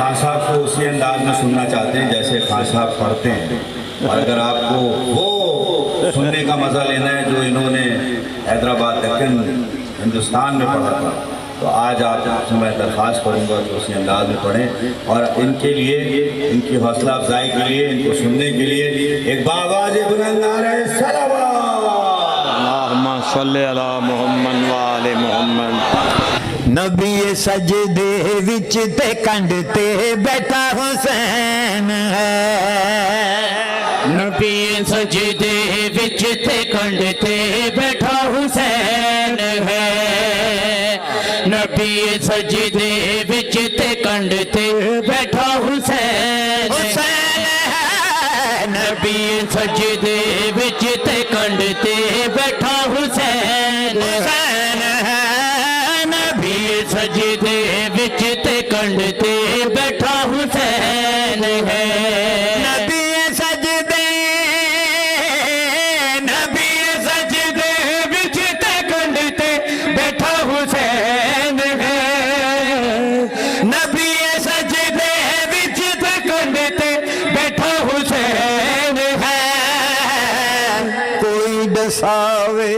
खान साहब को उसी अंदाज में सुनना चाहते हैं जैसे खान साहब पढ़ते हैं, और अगर आपको वो सुनने का मज़ा लेना है जो इन्होंने हैदराबाद दक्कन हिंदुस्तान में पढ़ा था, तो आज आपसे मैं दरख्वास्त करूँगा कि उसी अंदाज में पढ़ें। और इनके लिए, इनकी हौसला अफजाई के लिए, इनको सुनने के लिए एक बावाज़ बुलंद नारे सलावत अल्लाहुम्मा सल्ली अला मुहम्मद व आले मुहम्मद। नबी सजदे विच ते कंड ते बैठा हुसैन है, नबी सजदे विच ते कंड ते बैठा हुसैन है, नबी सजदे विच ते कंड ते बैठा हुसैन है, नबी सजदे विच ते कंड ते बैठा हुसैन है, नबी सजदे विच ते कंड ते बैठा हुसैन है, नबी सजदे विच ते कंड ते बैठा हुसैन है, नबी सजदे विच ते कंड ते बैठा हुसैन है। कोई दसावे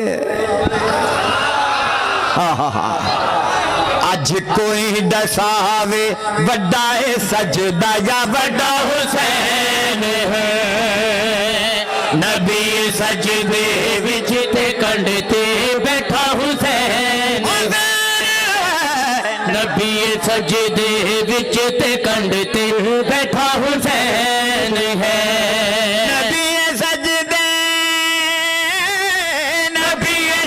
अज कोई दसावे वड्डा है सजदा या वड्डा हुसैन है, नबी सजदे विच ते कंड ते बैठा हुसैन है, नबी सजदे विच ते कंड ते बैठा हुसैन है, नबी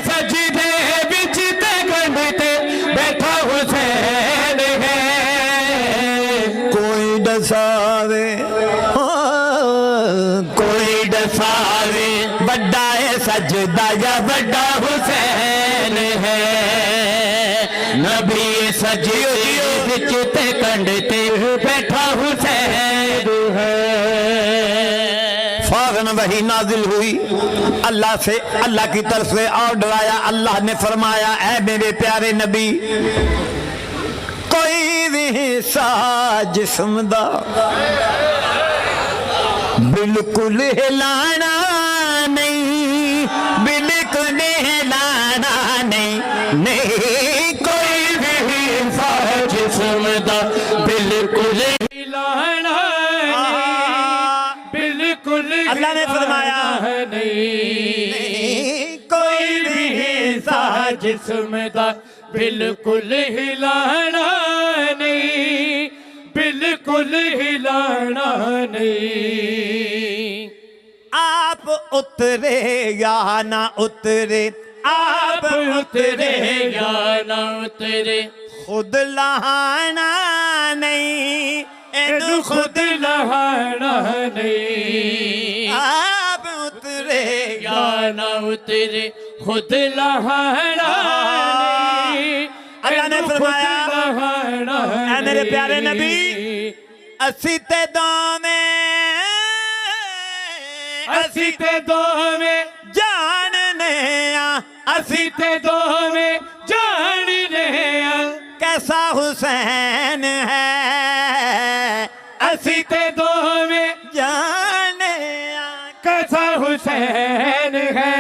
सजदे विच ते कंड ते बैठा हुसैन है। कोई दसावे कोई दसावे वड्डा है सजदा या बड़ा हुसैन है, नबी सजदे विच ते कंड ते बैठा हुसैन है। फौरन वही नाजिल हुई अल्लाह से, अल्लाह की तरफ से ऑर्डर आया। अल्लाह ने फरमाया, ऐ मेरे प्यारे नबी, कोई भी साज जिस्म दा बिल्कुल हिलाना नहीं, बिल्कुल हिलाना नहीं, नहीं कोई भी साज जिस्म दा बिल्कुल हिलाना नहीं, बिल्कुल अल्लाह ने फरमाया, नहीं कोई भी साज जिस्म दा बिल्कुल हिलाना नहीं, बिल्कुल हिलाना नहीं। आप उतरे या ना उतरे, आप उतरे या ना उतरे, खुद लहाना नहीं, एनु खुद लहाना नहीं। आप उतरे या ना उतरे, खुद लहाना नहीं। अल्लाह ने एनु फरमाया, खुद लहाना ऐ मेरे प्यारे नहीं। नबी, असी ते दो में, असी ते दो में जानने आ, असी ते दो में जानने आ, कैसा हुसैन है, असी ते दो में जाने आ, कैसा हुसैन है।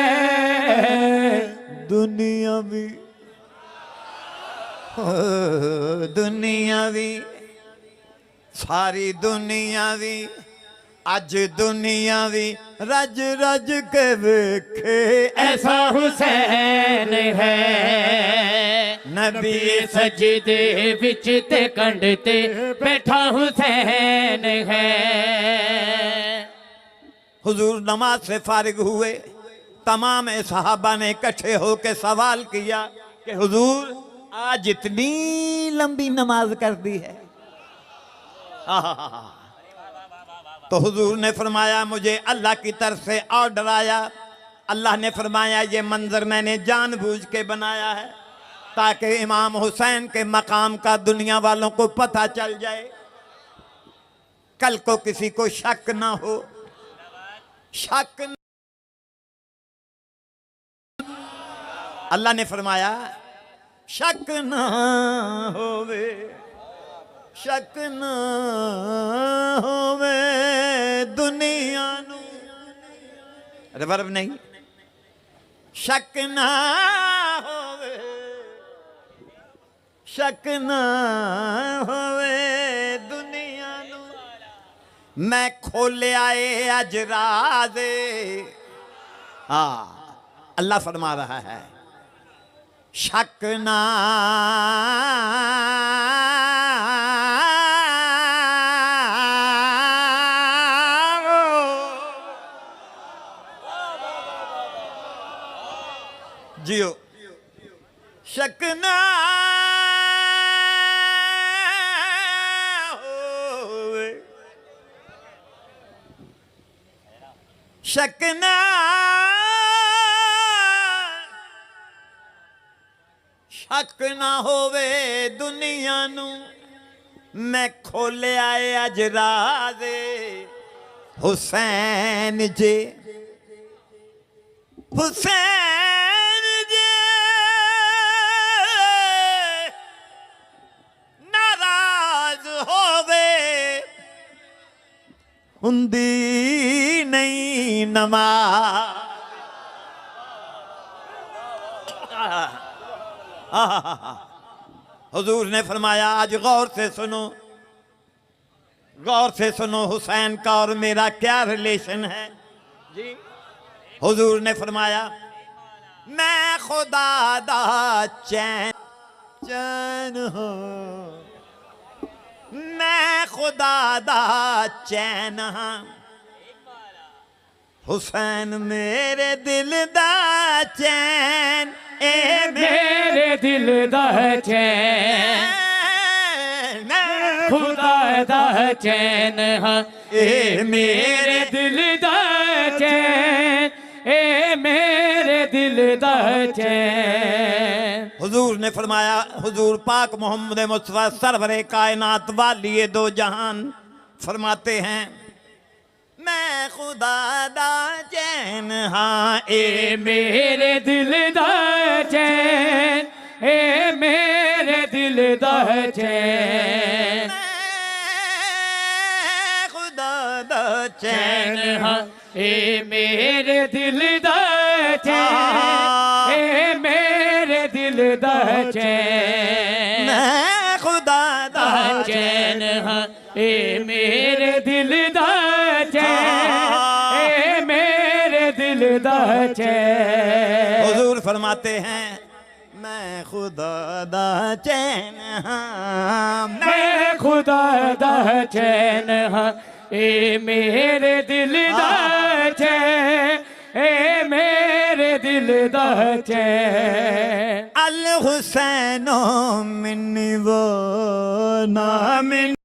दुनिया भी दुनिया भी सारी दुनिया भी अज दुनिया भी रज रज के वेखे ऐसा हुसैन है, नबी सजदे विच ते कंड ते बैठा हुसैन है। हुजूर नमाज से फारिग हुए, तमाम सहाबा ने इकट्ठे होकर सवाल किया कि हुजूर आज इतनी लंबी नमाज कर दी है। तो हुजूर ने फरमाया, मुझे अल्लाह की तरफ से ऑर्डर आया। अल्लाह ने फरमाया, ये मंजर मैंने जानबूझ के बनाया है ताकि इमाम हुसैन के मकाम का दुनिया वालों को पता चल जाए, कल को किसी को शक ना हो। शक अल्लाह ने फरमाया शक ना होवे, शक ना होवे दुनिया नू, रिवर्ब नहीं, शक ना होवे, शक ना होवे दुनिया नू, मैं खोलिया ए अज राज़े। हाँ, अल्लाह फरमा रहा है शक ना जियो, शक ना होवे, शक ना, शक ना होवे दुनिया नू, मैं खोलिया ए अज राज़े हुसैन जे, हुसैन जे नाराज होवे हुंदी नहीं नमाज। हुजूर ने फरमाया, आज गौर से सुनो, गौर से सुनो हुसैन का और मेरा क्या रिलेशन है जी। हुजूर ने फरमाया, मैं खुदा दा चैन चैन हो, मैं खुदा दा चैन हाँ, हुसैन मेरे दिल दा चैन, ए मेरे दिल दा चैन, खुदा दा चैन हाँ, ए मेरे दिल दा चैन, ए मेरे दिल दा चैन। हुजूर ने फरमाया, हुजूर पाक मोहम्मद मुस्तफा सरवरे कायनात वालिए दो जहान फरमाते हैं, मैं खुदा दा चैन हाँ, ए मेरे दिल दा चैन, ए मेरे दिल दा चैन, मैं खुदा दा चैन चैन हाँ, ए मेरे दिल दा चैन, ए मेरे दिल दा चैन, मैं खुदा दा चैन हाँ, ए मेरे दिल दा चैन, ए मेरे दिल दा चैन। हुजूर फरमाते हैं, मैं खुदा दा चैन हाँ, मैं खुदा दा चैन हाँ, ए मेरे दिल दा चैन, ए मेरे दिल दा चैन। अल हुसैनो मिन्नी वो ना मिन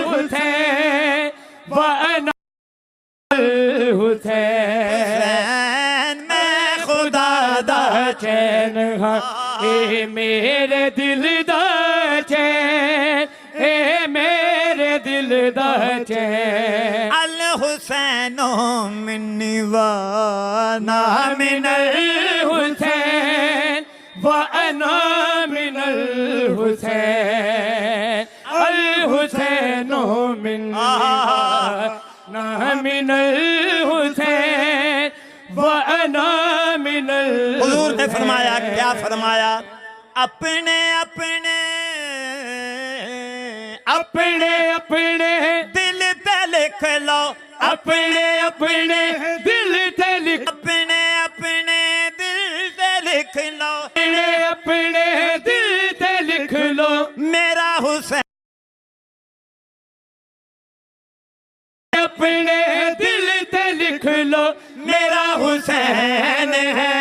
हुसैन व अना हुसैन, मैं खुदा दा चैन हाँ, ए मेरे दिल दा चैन, ए मेरे दिल दा चैन। अल हुसैनो मिन्नी वो ना मिनल हुसैन व अना मिनल हुसैन, अल हुसैनो मिन्नी ना मिनल हुसैन व अना मिनल। हुजूर ने फरमाया, क्या फरमाया, अपने अपने अपने अपने दिल ते लिख लो, अपने अपने दिल ते लिख, अपने अपने दिल ते लिख लो, अपने अपने दिल ते लिख लो, मेरा हुसैन, अपने दिल ते लिख लो, मेरा हुसैन है।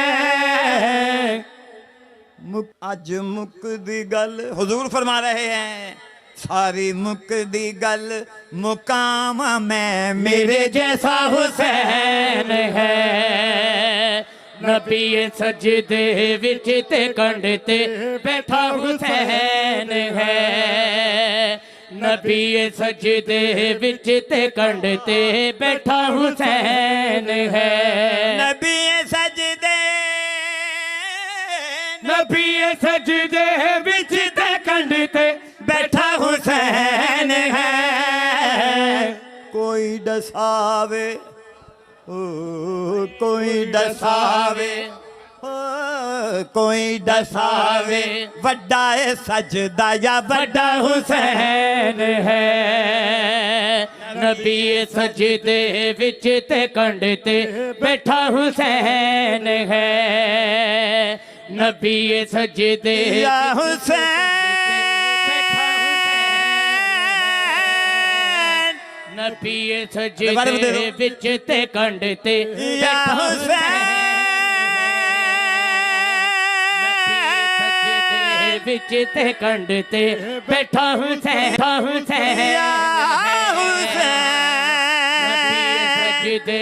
अज मुक दी गल हुजूर फरमा रहे हैं, सारी मुक दी गल मुकाम में मेरे जैसा हुसैन है, नबी सजदे विच ते कंध ते बैठा हुसैन है, नबी सजदे विच ते कंध ते बैठा हुसैन है, नबी सजदे, नबी सजदे विच ते कंध ते बैठा हुसैन डसावे ओ कोई डसावे ओ कोई डसावे वड्डा है सजदा या वड्डा हुसैन है नबी सजदे विच ते कंध ते बैठा हुसैन है नबी सजदे या हुसैन नबी सजदे विच ते कंध ते या बैठा हुसैन विच ते कंध ते बैठा हुसैन या हुसैन हुसैन सजदे